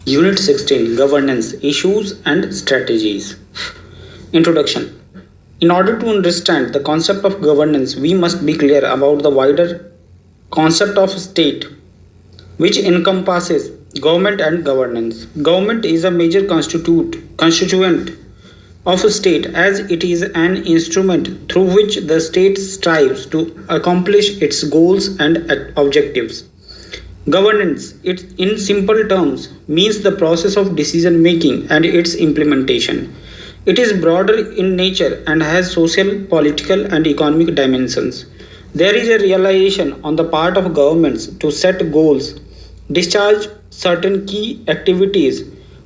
Unit 16, Governance, Issues and Strategies. Introduction. In order to understand the concept of governance, we must be clear about the wider concept of state, which encompasses government and governance. Government is a major constituent of a state, as it is an instrument through which the state strives to accomplish its goals and objectives. Governance, it, in simple terms, means the process of decision making and its implementation. It is broader in nature and has social, political, and economic dimensions. There is a realization on the part of governments to set goals, discharge certain key activities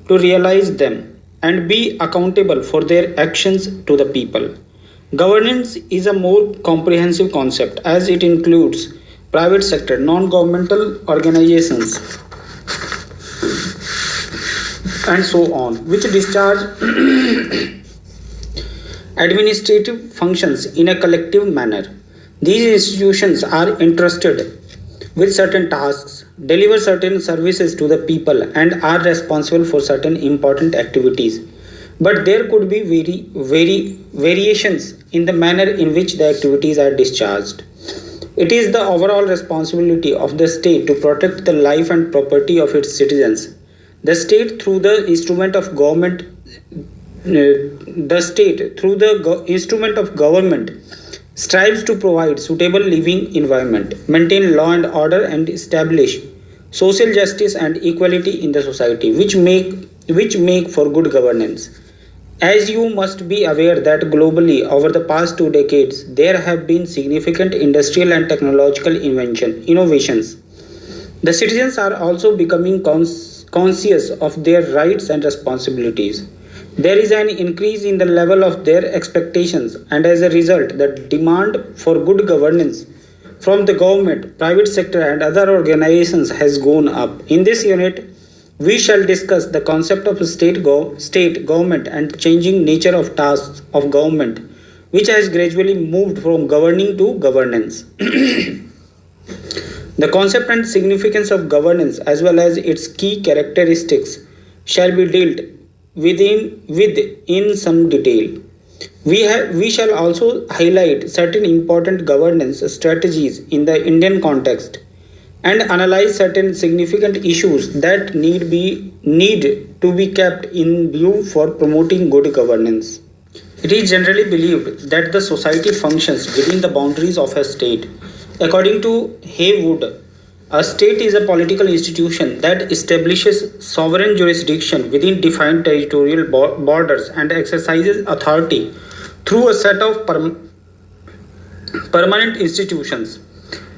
to realize them, and be accountable for their actions to the people. Governance is a more comprehensive concept as it includes private sector, non governmental organizations, and so on, which discharge administrative functions in a collective manner. These institutions are entrusted with certain tasks, deliver certain services to the people, and are responsible for certain important activities. But there could be variations in the manner in which the activities are discharged. It is the overall responsibility of the state to protect the life and property of its citizens. The state, through the instrument of government, instrument of government, strives to provide suitable living environment, maintain law and order, and establish social justice and equality in the society, which make for good governance. As you must be aware that globally over the past 2 decades there have been significant industrial and technological innovations. The citizens are also becoming conscious of their rights and responsibilities. There is an increase in the level of their expectations, and as a result, the demand for good governance from the government, private sector, and other organizations has gone up. In this unit, we shall discuss the concept of state government and changing nature of tasks of government, which has gradually moved from governing to governance. The concept and significance of governance, as well as its key characteristics, shall be dealt with in some detail. We shall also highlight certain important governance strategies in the Indian context and analyze certain significant issues that need to be kept in view for promoting good governance. It is generally believed that the society functions within the boundaries of a state. According to Haywood, a state is a political institution that establishes sovereign jurisdiction within defined territorial borders and exercises authority through a set of permanent institutions.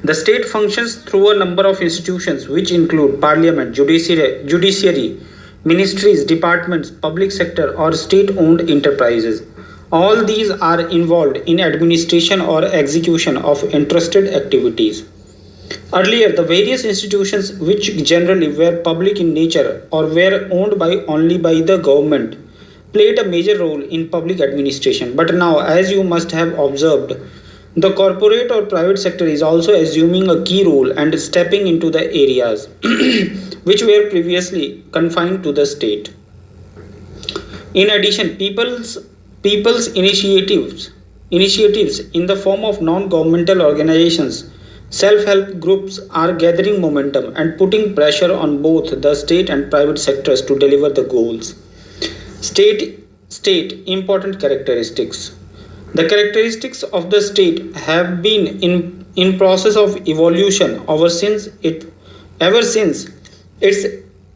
The state functions through a number of institutions which include parliament, judiciary, ministries, departments, public sector, or state owned enterprises. All these are involved in administration or execution of entrusted activities. Earlier, the various institutions, which generally were public in nature or were owned only by the government, played a major role in public administration. But now, as you must have observed, the corporate or private sector is also assuming a key role and stepping into the areas which were previously confined to the state. In addition, people's initiatives in the form of non-governmental organizations, self-help groups are gathering momentum and putting pressure on both the state and private sectors to deliver the goals. State important characteristics. The characteristics of the state have been in process of evolution ever since its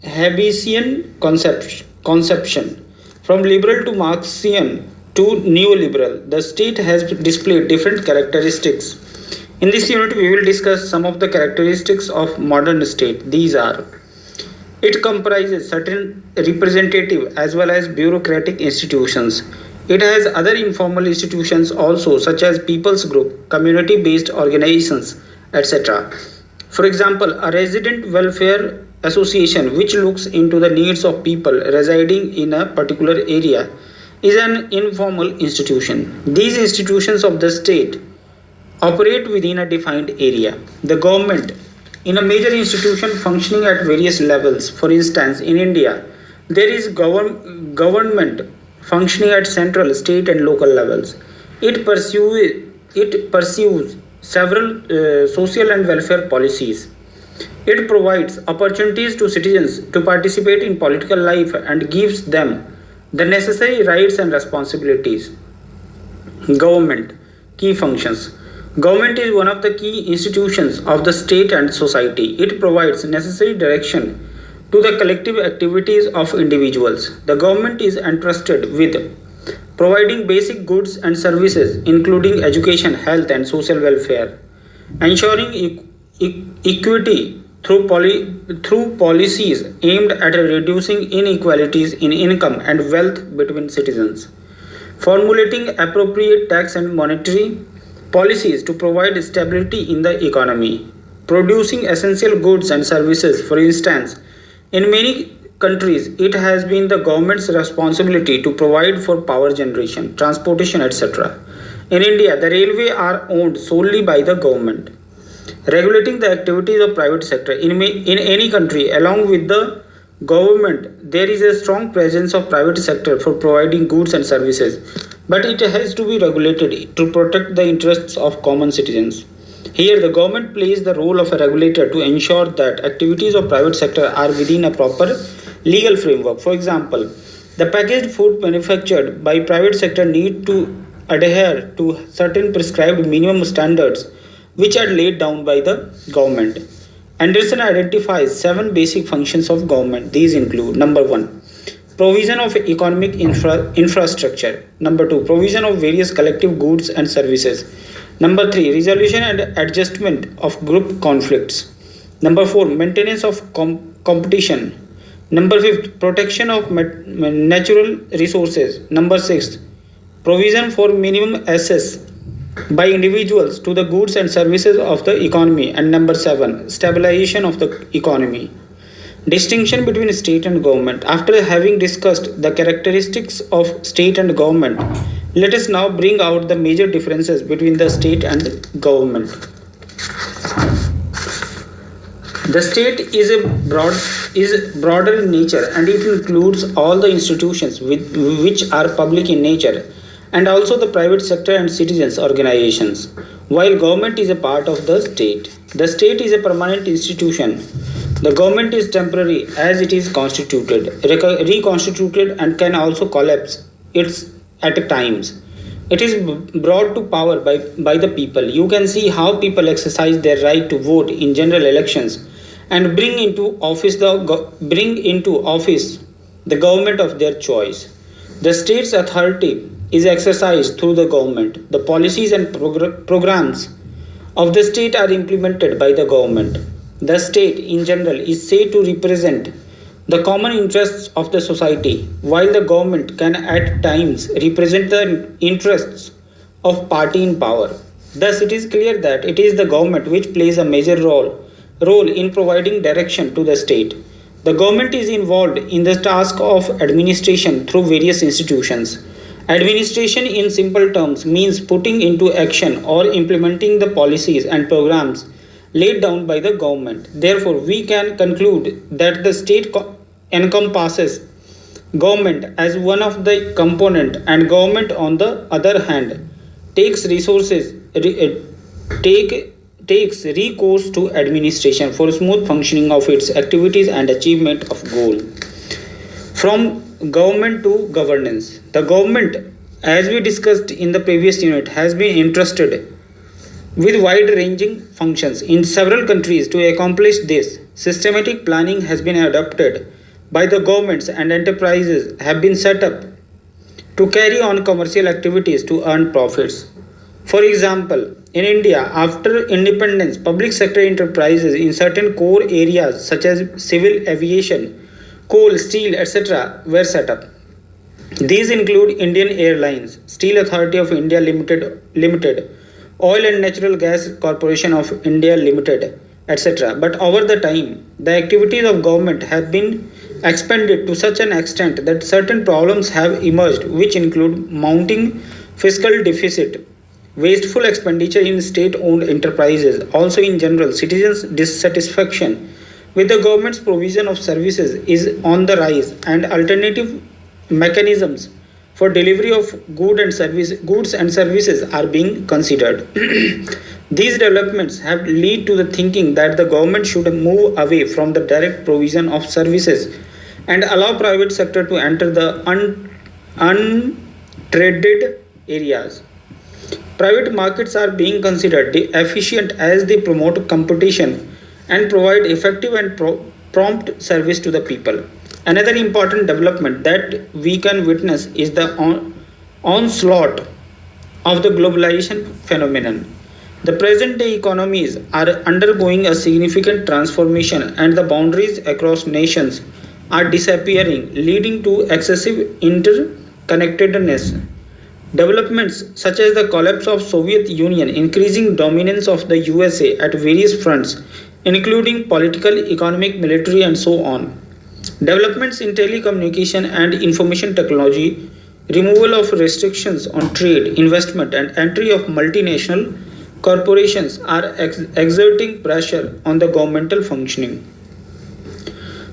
Haybesian conception. From liberal to Marxian to neoliberal, the state has displayed different characteristics. In this unit, we will discuss some of the characteristics of modern state. These are: it comprises certain representative as well as bureaucratic institutions. It has other informal institutions also, such as people's group, community-based organizations, etc. For example, a resident welfare association which looks into the needs of people residing in a particular area is an informal institution. These institutions of the state operate within a defined area. The government in a major institution functioning at various levels. For instance, in India, there is government functioning at central, state, and local levels. It pursues several social and welfare policies. It provides opportunities to citizens to participate in political life and gives them the necessary rights and responsibilities. Government key functions. Government is one of the key institutions of the state and society. It provides necessary direction to the collective activities of individuals. The government is entrusted with providing basic goods and services, including education, health, and social welfare, ensuring equity through policies aimed at reducing inequalities in income and wealth between citizens, formulating appropriate tax and monetary policies to provide stability in the economy, producing essential goods and services. For instance, in many countries, it has been the government's responsibility to provide for power generation, transportation, etc. In India, the railway are owned solely by the government. Regulating the activities of private sector in any country, along with the government, there is a strong presence of private sector for providing goods and services, but it has to be regulated to protect the interests of common citizens. Here, the government plays the role of a regulator to ensure that activities of private sector are within a proper legal framework. For example, the packaged food manufactured by private sector need to adhere to certain prescribed minimum standards which are laid down by the government. Anderson identifies seven basic functions of government. These include: number 1, provision of economic infrastructure; number 2, provision of various collective goods and services; number 3, resolution and adjustment of group conflicts; number 4, maintenance of competition; number 5, protection of natural resources; number 6, provision for minimum access by individuals to the goods and services of the economy; and number 7, stabilization of the economy. Distinction between state and government. After having discussed the characteristics of state and government, let us now bring out the major differences between the state and government. The state is broader in nature, and it includes all the institutions which are public in nature, and also the private sector and citizens organizations, while government is a part of the state. The state is a permanent institution. The government is temporary as it is constituted, reconstituted, and can also collapse at times. It is brought to power by the people. You can see how people exercise their right to vote in general elections and bring into office the government of their choice. The state's authority is exercised through the government. The policies and programs of the state are implemented by the government. The state in general is said to represent the common interests of the society, while the government can at times represent the interests of party in power. Thus, it is clear that it is the government which plays a major role in providing direction to the state. The government is involved in the task of administration through various institutions. Administration, in simple terms, means putting into action or implementing the policies and programs laid down by the government. Therefore, we can conclude that the state encompasses government as one of the component, and government, on the other hand, takes recourse to administration for smooth functioning of its activities and achievement of goal. From government to governance. The government, as we discussed in the previous unit, has been entrusted with wide-ranging functions in several countries. To accomplish this, systematic planning has been adopted by the governments, and enterprises have been set up to carry on commercial activities to earn profits. For example, in India, after independence, public sector enterprises in certain core areas such as civil aviation, coal, steel, etc. were set up. These include Indian Airlines, Steel Authority of India Limited, Oil and Natural Gas Corporation of India Limited, etc. But over the time, the activities of government have been expanded to such an extent that certain problems have emerged, which include mounting fiscal deficit, wasteful expenditure in state owned enterprises. Also, in general, citizens' dissatisfaction with the government's provision of services is on the rise, and alternative mechanisms for delivery of goods and services are being considered. These developments have led to the thinking that the government should move away from the direct provision of services and allow private sector to enter the untraded areas. Private markets are being considered efficient as they promote competition and provide effective and prompt service to the people. Another important development that we can witness is the onslaught of the globalization phenomenon. The present day economies are undergoing a significant transformation, and the boundaries across nations are disappearing, leading to excessive interconnectedness. Developments such as the collapse of Soviet Union, increasing dominance of the USA at various fronts, including political, economic, military, and so on. Developments in telecommunication and information technology, removal of restrictions on trade, investment, and entry of multinational corporations are exerting pressure on the governmental functioning.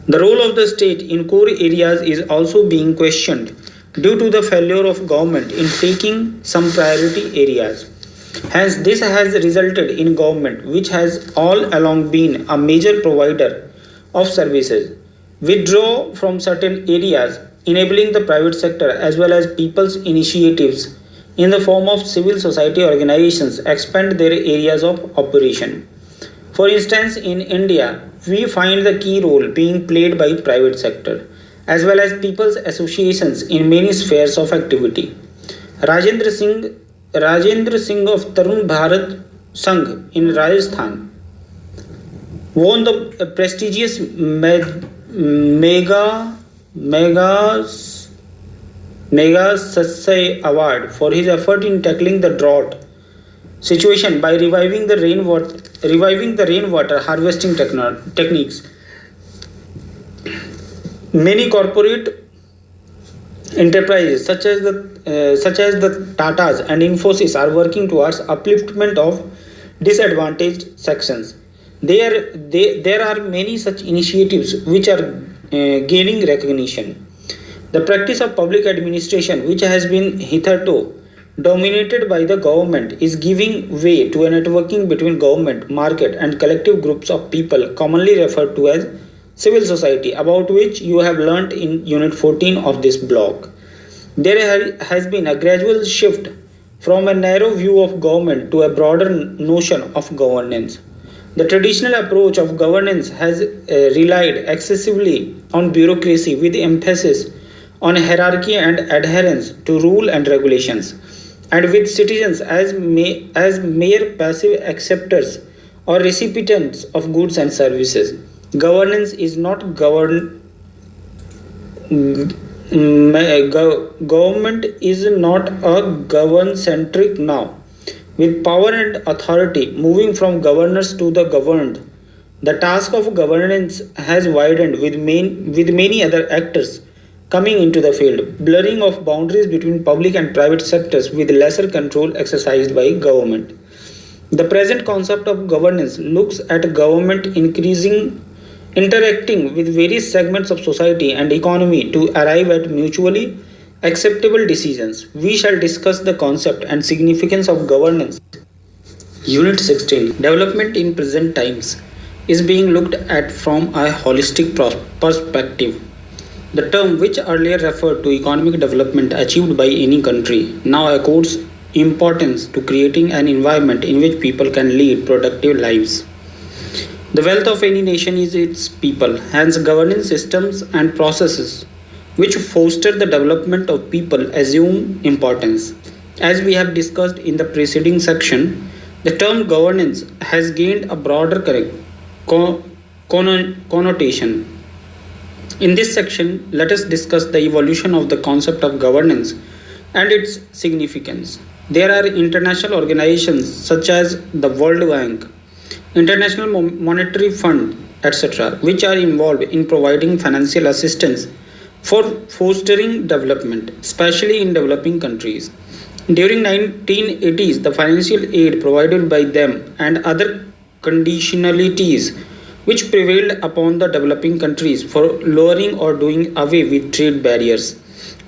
The role of the state in core areas is also being questioned due to the failure of government in taking some priority areas. Hence, this has resulted in government, which has all along been a major provider of services, withdraw from certain areas, enabling the private sector as well as people's initiatives in the form of civil society organizations expand their areas of operation. For instance, in India, we find the key role being played by private sector as well as people's associations in many spheres of activity. Rajendra Singh Rajendra Singh of Tarun Bharat Sangh in Rajasthan won the prestigious Mega Satsai Award for his effort in tackling the drought situation by reviving the rainwater harvesting techniques. Many corporate enterprises such as the Tatas and Infosys are working towards upliftment of disadvantaged sections. There are many such initiatives which are gaining recognition. The practice of public administration, which has been hitherto dominated by the government, is giving way to a networking between government, market, and collective groups of people, commonly referred to as civil society, about which you have learnt in Unit 14 of this block. There has been a gradual shift from a narrow view of government to a broader notion of governance. The traditional approach of governance has relied excessively on bureaucracy with emphasis on hierarchy and adherence to rule and regulations, and with citizens as mere passive acceptors or recipients of goods and services. Governance is not government is not a govern centric now, with power and authority moving from governors to the governed. The task of governance has widened with many other actors coming into the field, blurring of boundaries between public and private sectors with lesser control exercised by government. The present concept of governance looks at government interacting with various segments of society and economy to arrive at mutually acceptable decisions. We shall discuss the concept and significance of governance. Unit 16, Development in Present Times, is being looked at from a holistic perspective. The term, which earlier referred to economic development achieved by any country, now accords importance to creating an environment in which people can lead productive lives. The wealth of any nation is its people, hence, governance systems and processes which foster the development of people assume importance. As we have discussed in the preceding section, the term governance has gained a broader connotation. In this section, let us discuss the evolution of the concept of governance and its significance. There are international organizations such as the World Bank, International Monetary Fund, etc., which are involved in providing financial assistance for fostering development, especially in developing countries. During 1980s, the financial aid provided by them and other conditionalities which prevailed upon the developing countries for lowering or doing away with trade barriers,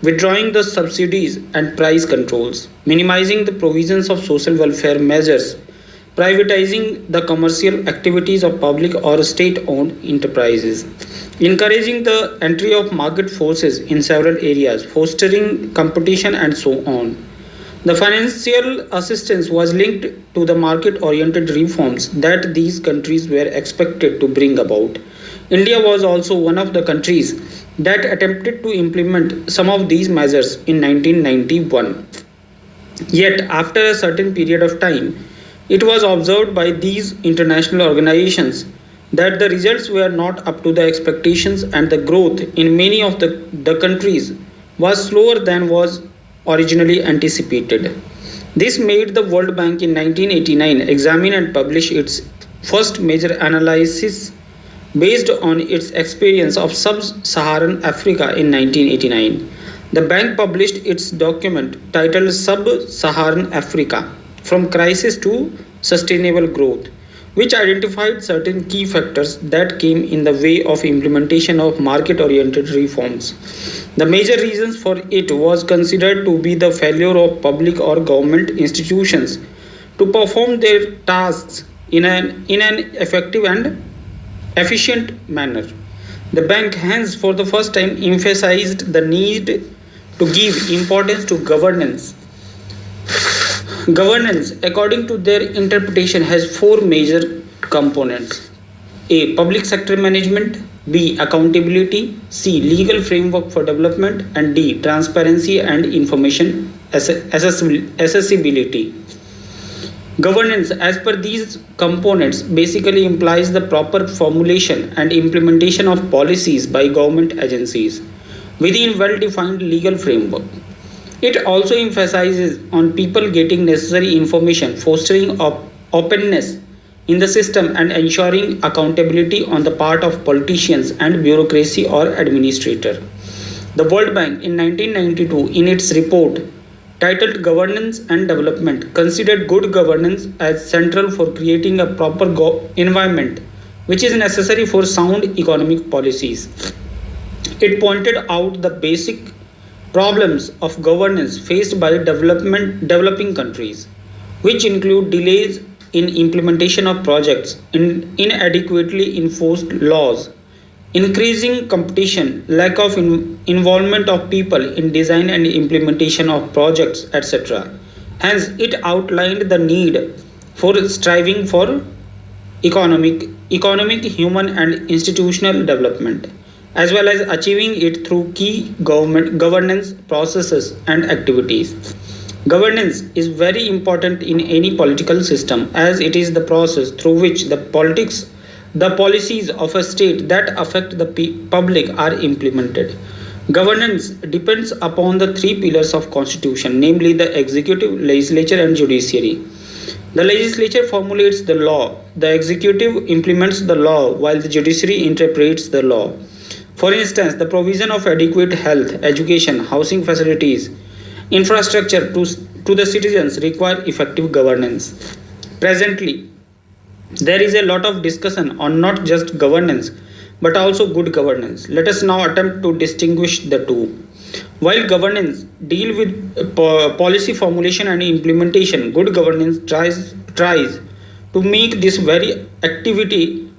withdrawing the subsidies and price controls, minimizing the provisions of social welfare measures, privatizing the commercial activities of public or state owned enterprises, encouraging the entry of market forces in several areas, fostering competition, and so on. The financial assistance was linked to the market oriented reforms that these countries were expected to bring about. India was also one of the countries that attempted to implement some of these measures in 1991. Yet, after a certain period of time, it was observed by these international organizations that the results were not up to the expectations and the growth in many of the countries was slower than was originally anticipated. This made the World Bank in 1989 examine and publish its first major analysis based on its experience of sub Saharan Africa in 1989. The bank published its document titled Sub Saharan Africa From Crisis to Sustainable Growth, which identified certain key factors that came in the way of implementation of market oriented reforms. The major reasons for it was considered to be the failure of public or government institutions to perform their tasks in an effective and efficient manner. The bank hence for the first time emphasized the need to give importance to governance. Governance, according to their interpretation, has four major components: A. Public sector management, B. Accountability, C. Legal framework for development, and D. Transparency and information accessibility. Governance, as per these components, basically implies the proper formulation and implementation of policies by government agencies within well defined legal framework. It also emphasizes on people getting necessary information, fostering openness in the system, and ensuring accountability on the part of politicians and bureaucracy or administrator. The World Bank in 1992, in its report titled Governance and Development, considered good governance as central for creating a proper environment which is necessary for sound economic policies. It pointed out the basic problems of governance faced by developing countries, which include delays in implementation of projects, inadequately enforced laws, increasing competition, lack of involvement of people in design and implementation of projects, etc. Hence, it outlined the need for striving for economic, human, and institutional development, as well as achieving it through key governance processes and activities. Governance is very important in any political system as it is the process through which the policies of a state that affect the public are implemented. Governance depends upon the three pillars of constitution, namely the executive, legislature, and judiciary. The legislature formulates the law, the executive implements the law, while the judiciary interprets the law. For instance, the provision of adequate health, education, housing facilities, infrastructure to the citizens require effective governance. Presently, there is a lot of discussion on not just governance but also good governance. Let us now attempt to distinguish the two. While governance deal with policy formulation and implementation, good governance tries to make this very activity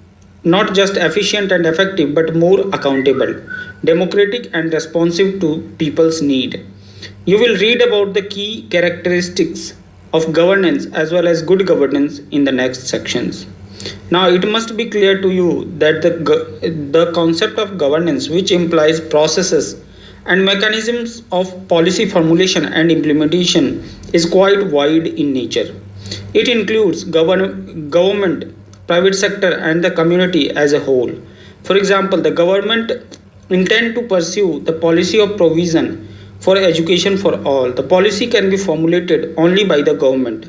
not just efficient and effective but more accountable, democratic, and responsive to people's need. You will read about the key characteristics of governance as well as good governance in the next sections. Now, it must be clear to you that the concept of governance, which implies processes and mechanisms of policy formulation and implementation, is quite wide in nature. It includes government, private sector, and the community as a whole. For example, the government intend to pursue the policy of provision for education for all. The policy can be formulated only by the government,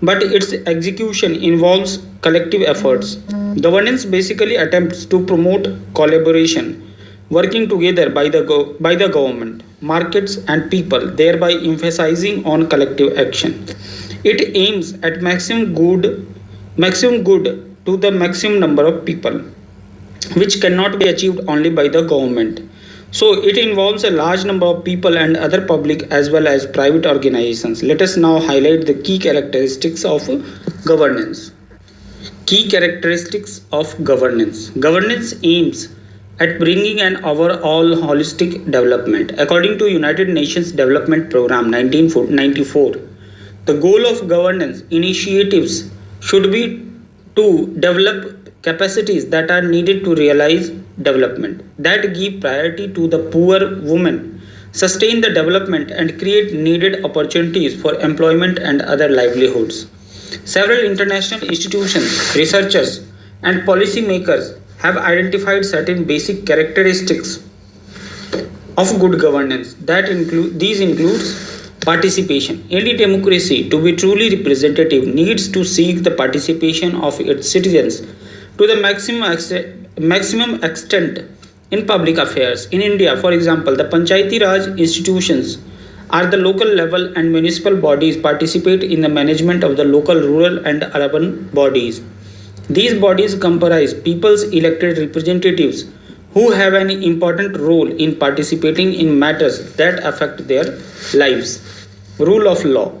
but its execution involves collective efforts. Governance basically attempts to promote collaboration, working together by the government, markets, and people, thereby emphasizing on collective action. It aims at maximum good to the maximum number of people, which cannot be achieved only by the government. So it involves a large number of people and other public as well as private organizations. Let us now highlight the key characteristics of governance. Key characteristics of governance. Governance aims at bringing an overall holistic development. According to United Nations Development Program 1994, the goal of governance initiatives should be to develop capacities that are needed to realize development, that give priority to the poor women, sustain the development, and create needed opportunities for employment and other livelihoods. Several international institutions, researchers, and policymakers have identified certain basic characteristics of good governance. These includes participation. Any democracy to be truly representative needs to seek the participation of its citizens to the maximum extent in public affairs. In India, for example, the Panchayati Raj institutions are the local level and municipal bodies participate in the management of the local, rural, and urban bodies. These bodies comprise people's elected representatives who have an important role in participating in matters that affect their lives. Rule of law.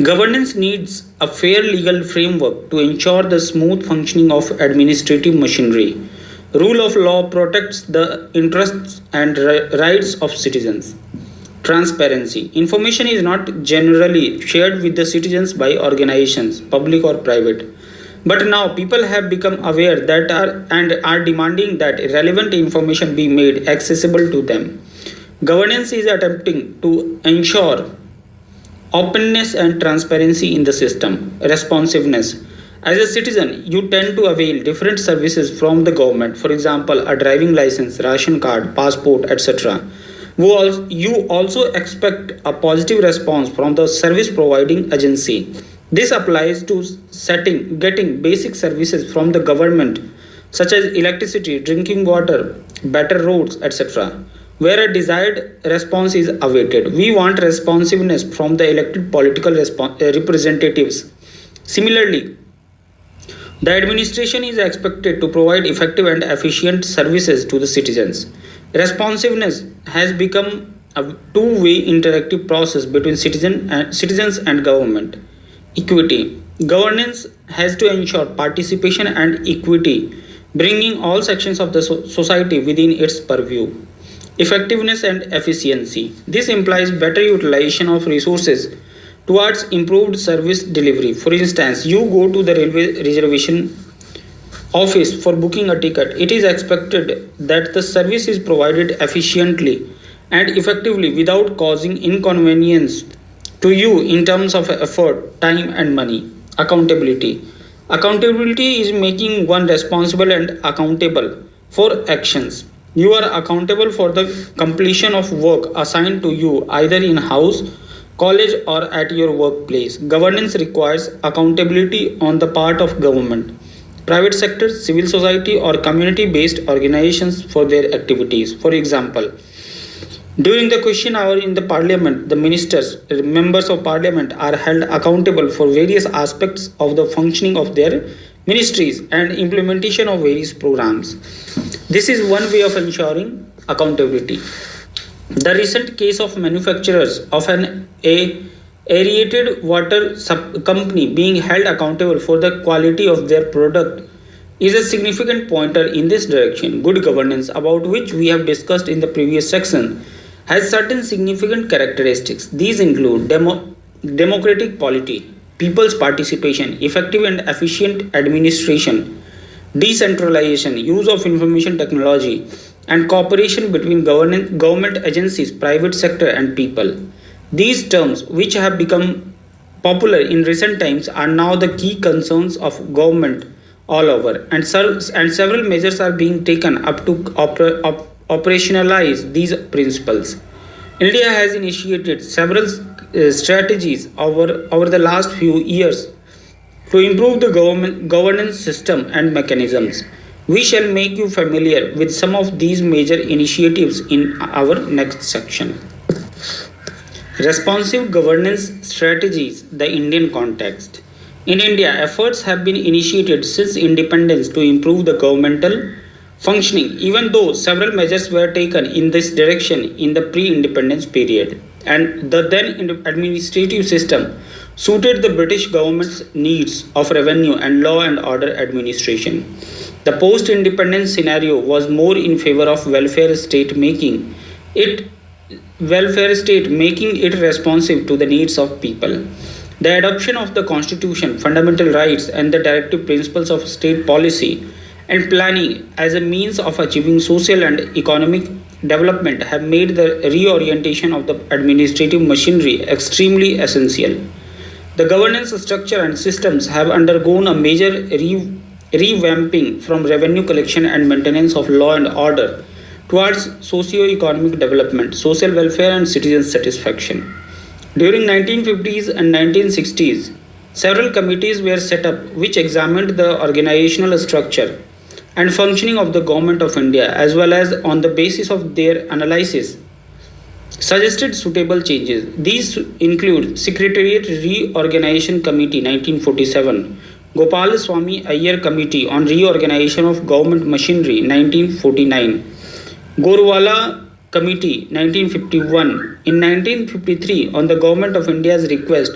Governance needs a fair legal framework to ensure the smooth functioning of administrative machinery. Rule of law protects the interests and rights of citizens. Transparency. Information is not generally shared with the citizens by organizations, public or private. But now people have become aware that are demanding that relevant information be made accessible to them. Governance is attempting to ensure openness and transparency in the system. Responsiveness. As a citizen, you tend to avail different services from the government, for example, a driving license, ration card, passport, etc. You also expect a positive response from the service providing agency. This applies to getting basic services from the government, such as electricity, drinking water, better roads, etc., where a desired response is awaited. We want responsiveness from the elected political representatives. Similarly, the administration is expected to provide effective and efficient services to the citizens. Responsiveness has become a two-way interactive process between citizens and government. Equity. Governance has to ensure participation and equity, bringing all sections of the society within its purview. Effectiveness and efficiency. This implies better utilization of resources towards improved service delivery. For instance, you go to the railway reservation office for booking a ticket. It is expected that the service is provided efficiently and effectively without causing inconvenience to you in terms of effort, time, and money. Accountability. Accountability is making one responsible and accountable for actions. You are accountable for the completion of work assigned to you either in house, college, or at your workplace. Governance requires accountability on the part of government, private sector, civil society, or community based organizations for their activities. For example, during the question hour in the parliament, the members of parliament are held accountable for various aspects of the functioning of their ministries and implementation of various programs. This is one way of ensuring accountability. The recent case of manufacturers of an aerated water company being held accountable for the quality of their product is a significant pointer in this direction. Good governance, about which we have discussed in the previous section, has certain significant characteristics. These include democratic polity, people's participation, effective and efficient administration, decentralization, use of information technology, and cooperation between government agencies, private sector, and people. These terms, which have become popular in recent times, are now the key concerns of government all over, and several measures are being taken up to operationalize these principles. India has initiated several strategies over the last few years to improve the governance system and mechanisms. We shall make you familiar with some of these major initiatives in our next section. Responsive governance strategies, the Indian context. In India, efforts have been initiated since independence to improve the governmental functioning, even though several measures were taken in this direction in the pre independence period. And the then administrative system suited the British government's needs of revenue and law and order administration. The post independence scenario was more in favor of it welfare state making it responsive to the needs of people. The adoption of the constitution, fundamental rights and the directive principles of state policy and planning as a means of achieving social and economic development have made the reorientation of the administrative machinery extremely essential. The governance structure and systems have undergone a major revamping from revenue collection and maintenance of law and order towards socio-economic development, social welfare and citizen satisfaction. During 1950s and 1960s, several committees were set up which examined the organizational structure and functioning of the Government of India as well as on the basis of their analysis suggested suitable changes. These include Secretariat Reorganization Committee 1947, Gopal Swami Iyer Committee on Reorganization of Government Machinery 1949, Gorwala Committee 1951. In 1953, on the Government of India's request,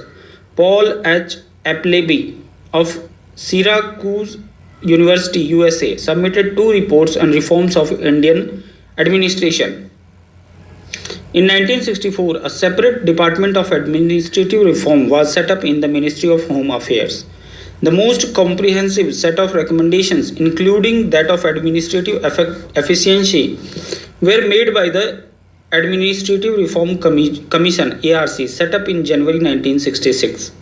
Paul H. Appleby of Syracuse University, USA, submitted two reports on reforms of Indian administration. In 1964, a separate Department of Administrative Reform was set up in the Ministry of Home Affairs. The most comprehensive set of recommendations, including that of administrative efficiency, were made by the Administrative Reform Commission (ARC) set up in January 1966.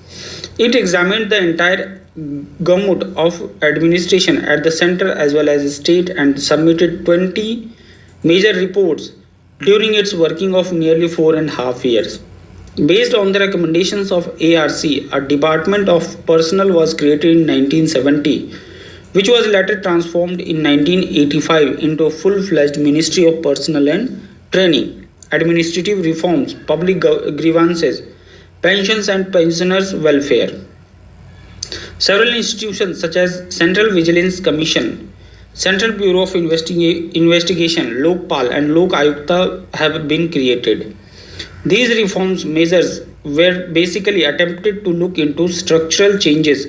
It examined the entire gamut of administration at the center as well as state and submitted 20 major reports during its working of nearly 4.5 years. Based on the recommendations of ARC, a Department of Personnel was created in 1970, which was later transformed in 1985 into a full-fledged Ministry of Personnel and Training, Administrative Reforms, Public Grievances, Pensions and Pensioners' Welfare. Several institutions such as Central Vigilance Commission, Central Bureau of Investigation, Lokpal and Lok Ayukta have been created. These reforms measures were basically attempted to look into structural changes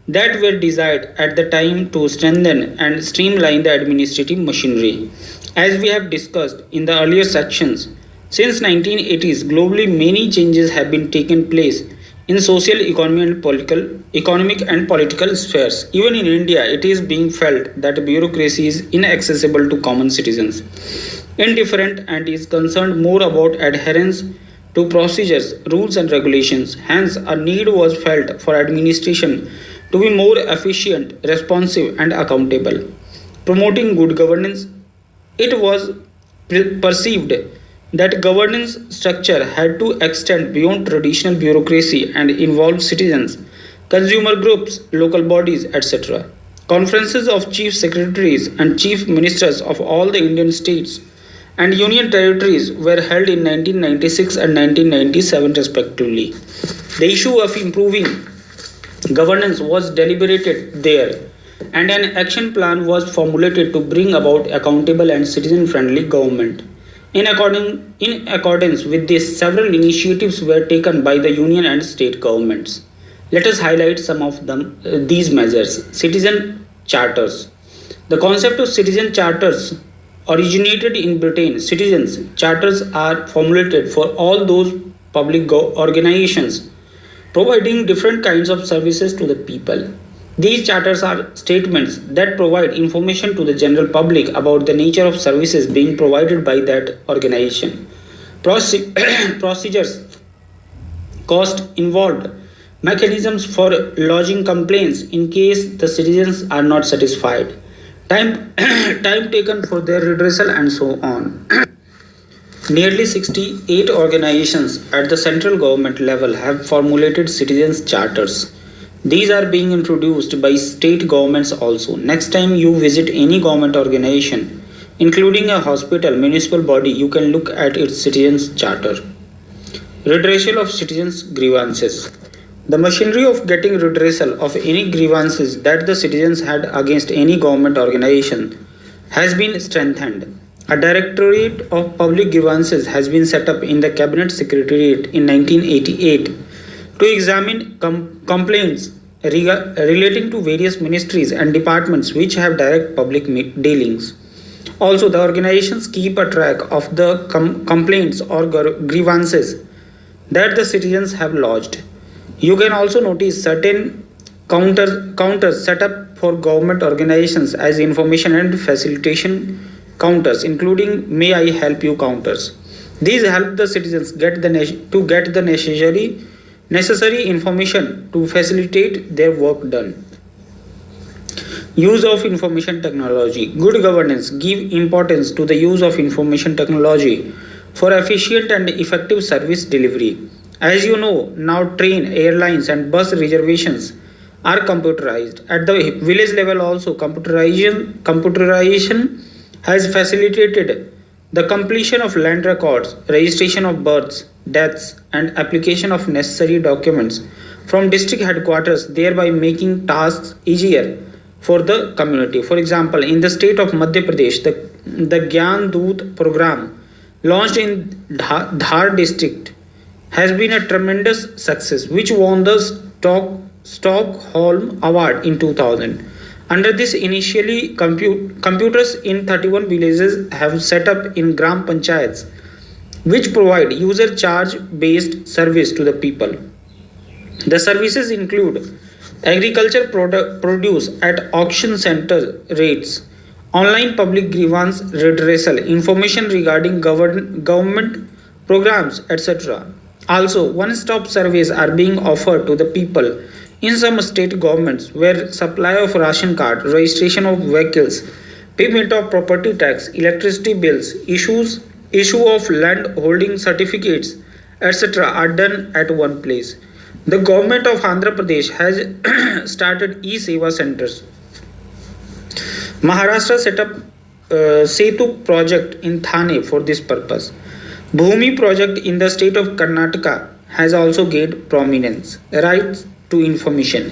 that were desired at the time to strengthen and streamline the administrative machinery. As we have discussed in the earlier sections, since 1980s globally many changes have been taken place in social, economic and political spheres. Even in India, it is being felt that bureaucracy is inaccessible to common citizens, indifferent and is concerned more about adherence to procedures, rules and regulations. Hence, a need was felt for administration to be more efficient, responsive and accountable. Promoting good governance, it was perceived that governance structure had to extend beyond traditional bureaucracy and involve citizens, consumer groups, local bodies, etc. Conferences of chief secretaries and chief ministers of all the Indian states and union territories were held in 1996 and 1997 respectively. The issue of improving governance was deliberated there, and an action plan was formulated to bring about accountable and citizen-friendly government. In accordance with this, several initiatives were taken by the union and state governments. Let us highlight some of these measures. Citizen charters. The concept of citizen charters originated in Britain. Citizens charters are formulated for all those public organizations providing different kinds of services to the people. These charters are statements that provide information to the general public about the nature of services being provided by that organization, procedures, cost involved, mechanisms for lodging complaints in case the citizens are not satisfied, time, time taken for their redressal, and so on. Nearly 68 organizations at the central government level have formulated citizens' charters. These are being introduced by state governments also. Next time you visit any government organization, including a hospital, municipal body, you can look at its citizens' charter. Redressal of citizens' grievances. The machinery of getting redressal of any grievances that the citizens had against any government organization has been strengthened. A Directorate of Public Grievances has been set up in the Cabinet Secretariat in 1988 to examine complaints relating to various ministries and departments which have direct public dealings. Also, the organizations keep a track of the complaints or grievances that the citizens have lodged. You can also notice certain counters set up for government organizations as information and facilitation counters, including "May I help you" counters. These help the citizens get the necessary information to facilitate their work done. Use of information technology. Good governance give importance to the use of information technology for efficient and effective service delivery. As you know, now train, airlines and bus reservations are computerized. At the village level also, computerization has facilitated the completion of land records, registration of births, deaths and application of necessary documents from district headquarters, thereby making tasks easier for the community. For example, in the state of Madhya Pradesh, the Gyan Doot program launched in Dhar district has been a tremendous success, which won the Stockholm Award in 2000. Under this, initially computers in 31 villages have set up in Gram Panchayats, which provide user charge based service to the people. The services include agriculture produce at auction center rates, online public grievance redressal, information regarding government programs, etc. Also, one-stop surveys are being offered to the people in some state governments where supply of ration card, registration of vehicles, payment of property tax, electricity bills, issue of land holding certificates, etc. are done at one place. The government of Andhra Pradesh has started e-Seva centers. Maharashtra set up Setu project in Thane for this purpose. Bhumi project in the state of Karnataka has also gained prominence. Rights to information.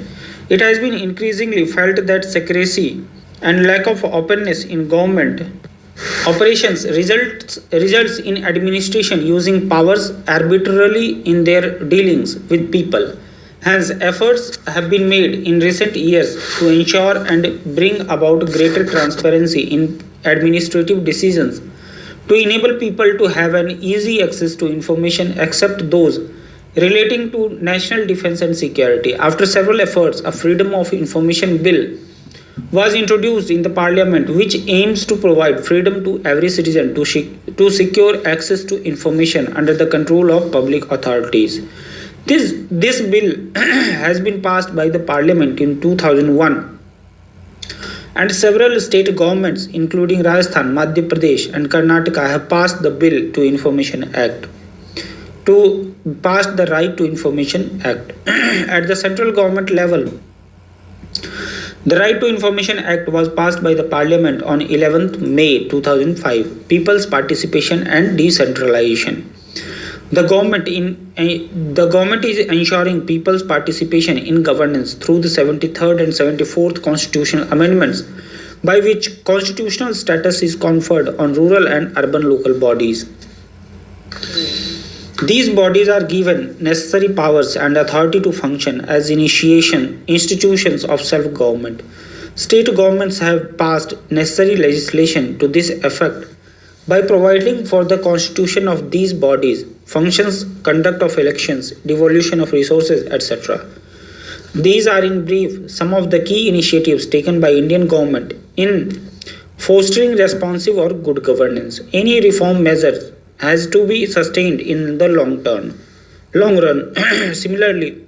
It has been increasingly felt that secrecy and lack of openness in government operations results in administration using powers arbitrarily in their dealings with people. Hence, efforts have been made in recent years to ensure and bring about greater transparency in administrative decisions to enable people to have an easy access to information except those relating to national defense and security. After several efforts, a Freedom of Information Bill was introduced in the parliament which aims to provide freedom to every citizen to secure access to information under the control of public authorities. This bill has been passed by the parliament in 2001 and several state governments including Rajasthan, Madhya Pradesh and Karnataka have passed the Bill to Information Act. To pass the Right to Information Act. At the central government level, the Right to Information Act was passed by the Parliament on 11th May 2005. People's participation and decentralization. The government is ensuring people's participation in governance through the 73rd and 74th constitutional amendments, by which constitutional status is conferred on rural and urban local bodies. These bodies are given necessary powers and authority to function as institutions of self-government. State governments have passed necessary legislation to this effect by providing for the constitution of these bodies, functions, conduct of elections, devolution of resources, etc. These are in brief some of the key initiatives taken by Indian government in fostering responsive or good governance. Any reform measures has to be sustained in the long run. Similarly,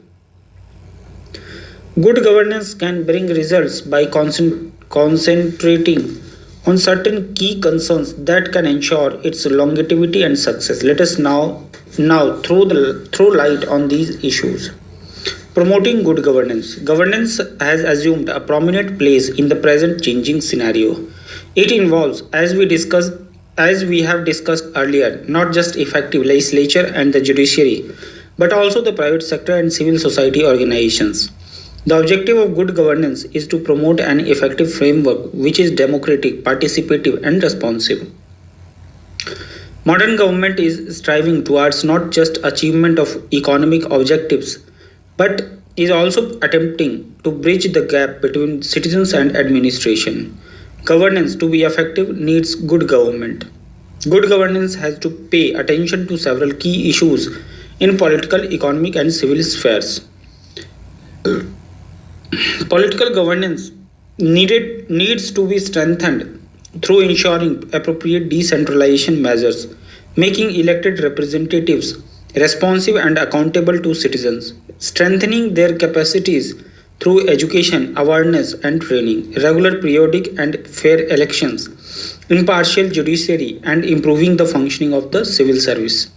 good governance can bring results by concentrating on certain key concerns that can ensure its longevity and success. Let us now throw light on these issues. Promoting good governance. Governance has assumed a prominent place in the present changing scenario. It involves, as we have discussed earlier, not just effective legislature and the judiciary, but also the private sector and civil society organizations. The objective of good governance is to promote an effective framework which is democratic, participative, and responsive. Modern government is striving towards not just achievement of economic objectives, but is also attempting to bridge the gap between citizens and administration. Governance to be effective needs good government. Good governance has to pay attention to several key issues in political, economic, and civil spheres. Political governance needs to be strengthened through ensuring appropriate decentralization measures, making elected representatives responsive and accountable to citizens, strengthening their capacities through education, awareness, and training, regular, periodic, and fair elections, impartial judiciary, and improving the functioning of the civil service.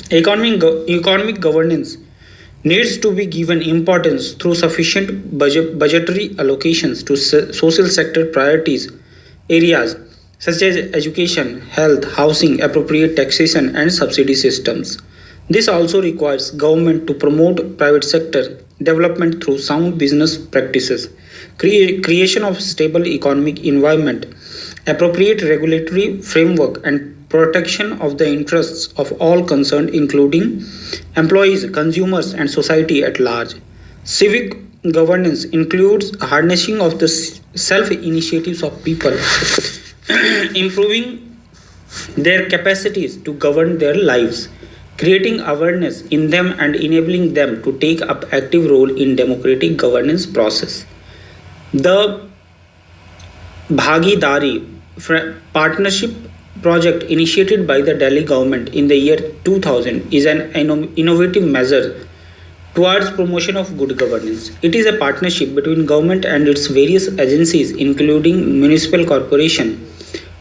Economic governance needs to be given importance through sufficient budgetary allocations to social sector priorities areas such as education, health, housing, appropriate taxation, and subsidy systems. This also requires government to promote private sector development through sound business practices, creation of stable economic environment, appropriate regulatory framework, and protection of the interests of all concerned, including employees, consumers, and society at large. Civic governance includes harnessing of the self initiatives of people, improving their capacities to govern their lives, creating awareness in them and enabling them to take up active role in democratic governance process. The Bhagidari partnership project initiated by the Delhi government in the year 2000 is an innovative measure towards promotion of good governance. It is a partnership between government and its various agencies including municipal corporation,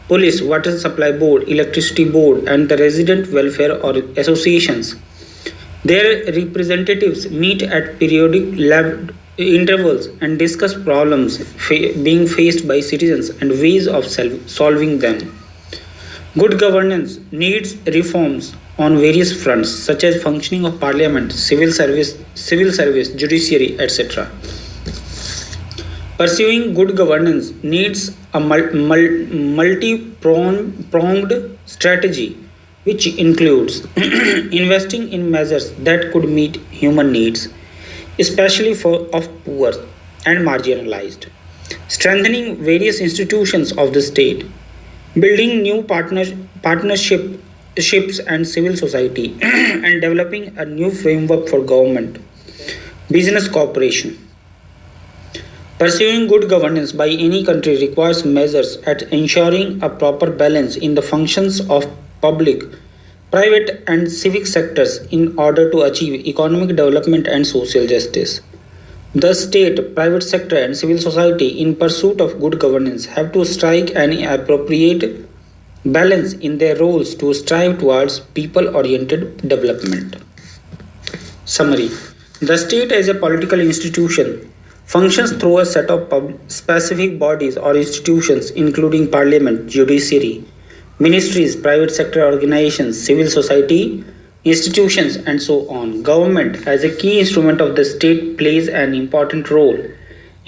police, water supply board, electricity board, and the resident welfare or associations. Their representatives meet at periodic intervals and discuss problems being faced by citizens and ways of solving them. Good governance needs reforms on various fronts such as functioning of parliament, civil service, judiciary, etc. Pursuing good governance needs a multi-pronged strategy which includes investing in measures that could meet human needs, especially for of poor and marginalized, strengthening various institutions of the state, building new partnerships and civil society, and developing a new framework for government, business cooperation. Pursuing good governance by any country requires measures at ensuring a proper balance in the functions of public, private, and civic sectors in order to achieve economic development and social justice. The state, private sector, and civil society, in pursuit of good governance, have to strike an appropriate balance in their roles to strive towards people oriented development. Summary. The state, as a political institution, functions through a set of specific bodies or institutions, including parliament, judiciary, ministries, private sector organizations, civil society, institutions, and so on. Government, as a key instrument of the state, plays an important role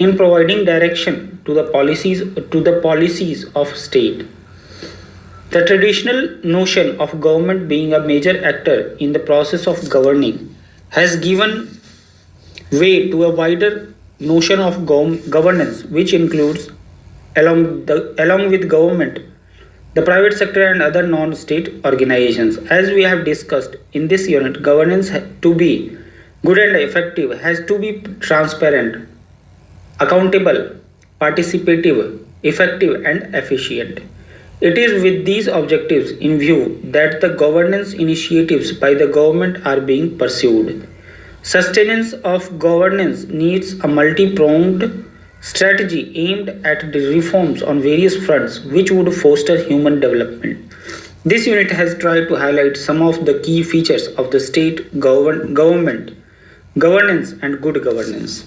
in providing direction to the policies of state. The traditional notion of government being a major actor in the process of governing has given way to a wider notion of governance, which includes, along with government, the private sector and other non-state organizations. As we have discussed in this unit, governance to be good and effective has to be transparent, accountable, participative, effective, and efficient. It is with these objectives in view that the governance initiatives by the government are being pursued. Sustenance of governance needs a multi-pronged strategy aimed at the reforms on various fronts which would foster human development. This unit has tried to highlight some of the key features of the state government Governance and good governance.